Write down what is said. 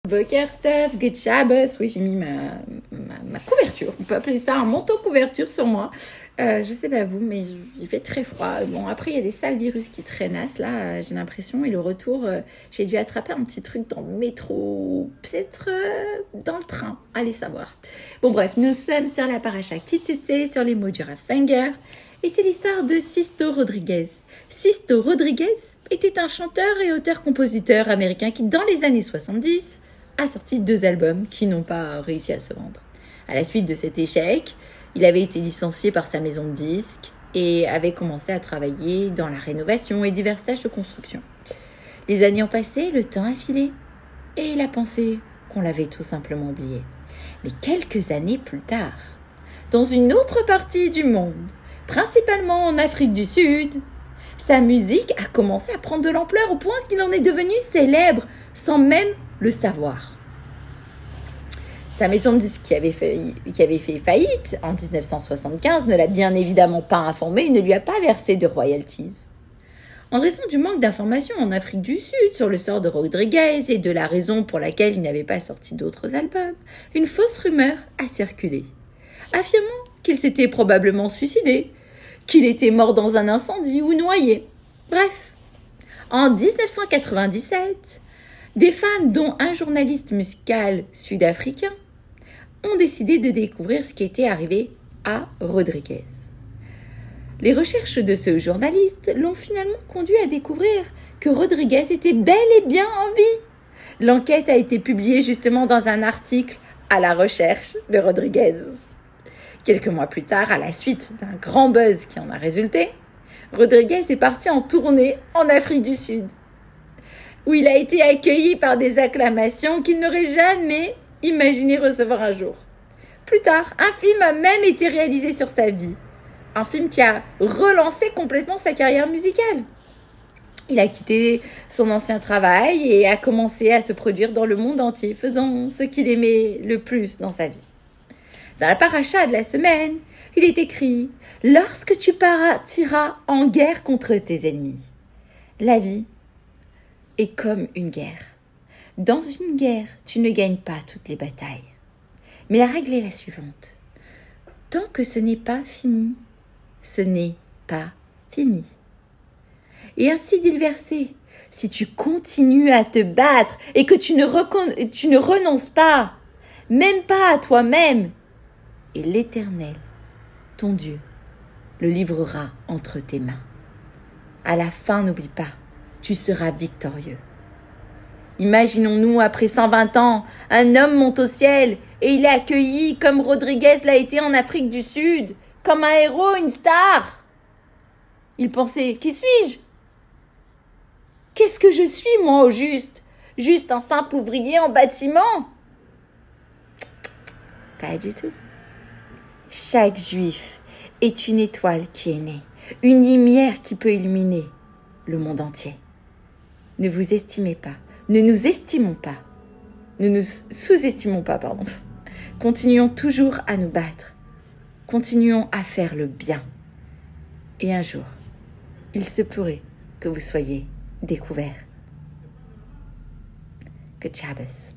Boker Tov, Good Shabbos. Oui, j'ai mis ma couverture. On peut appeler ça un manteau couverture sur moi. Je sais pas vous, mais il fait très froid. Bon, après, il y a des sales virus qui traînassent, là, j'ai l'impression. Et le retour, j'ai dû attraper un petit truc dans le métro, peut-être dans le train. Allez savoir. Bon, bref, nous sommes sur la paracha Kititsé, sur les mots du Rav Wenger. Et c'est l'histoire de Sisto Rodriguez. Sisto Rodriguez était un chanteur et auteur-compositeur américain qui, dans les années 70, a sorti 2 albums qui n'ont pas réussi à se vendre. À la suite de cet échec, il avait été licencié par sa maison de disques et avait commencé à travailler dans la rénovation et diverses tâches de construction. Les années ont passé, le temps a filé et il a pensé qu'on l'avait tout simplement oublié. Mais quelques années plus tard, dans une autre partie du monde, principalement en Afrique du Sud, sa musique a commencé à prendre de l'ampleur au point qu'il en est devenu célèbre sans même le savoir. Sa maison de disques qui avait fait faillite en 1975 ne l'a bien évidemment pas informé et ne lui a pas versé de royalties. En raison du manque d'informations en Afrique du Sud sur le sort de Rodriguez et de la raison pour laquelle il n'avait pas sorti d'autres albums, une fausse rumeur a circulé, affirmant qu'il s'était probablement suicidé, qu'il était mort dans un incendie ou noyé. Bref, en 1997, des fans, dont un journaliste musical sud-africain, ont décidé de découvrir ce qui était arrivé à Rodriguez. Les recherches de ce journaliste l'ont finalement conduit à découvrir que Rodriguez était bel et bien en vie. L'enquête a été publiée justement dans un article à la recherche de Rodriguez. Quelques mois plus tard, à la suite d'un grand buzz qui en a résulté, Rodriguez est parti en tournée en Afrique du Sud, où il a été accueilli par des acclamations qu'il n'aurait jamais imaginé recevoir un jour. Plus tard, un film a même été réalisé sur sa vie. Un film qui a relancé complètement sa carrière musicale. Il a quitté son ancien travail et a commencé à se produire dans le monde entier, faisant ce qu'il aimait le plus dans sa vie. Dans la paracha de la semaine, il est écrit « Lorsque tu partiras en guerre contre tes ennemis ». La vie est comme une guerre. Dans une guerre, tu ne gagnes pas toutes les batailles. Mais la règle est la suivante. Tant que ce n'est pas fini, ce n'est pas fini. Et ainsi dit le verset. Si tu continues à te battre et que tu ne renonces pas, même pas à toi-même, et l'Éternel, ton Dieu, le livrera entre tes mains. À la fin, n'oublie pas, tu seras victorieux. Imaginons-nous, après 120 ans, un homme monte au ciel et il est accueilli comme Rodriguez l'a été en Afrique du Sud, comme un héros, une star. Il pensait, qui suis-je? Qu'est-ce que je suis, moi, au juste? Juste un simple ouvrier en bâtiment? Pas du tout. Chaque juif est une étoile qui est née, une lumière qui peut illuminer le monde entier. Ne vous estimez pas. Ne nous sous-estimons pas. Continuons toujours à nous battre. Continuons à faire le bien. Et un jour, il se pourrait que vous soyez découverts. Good Shabbos.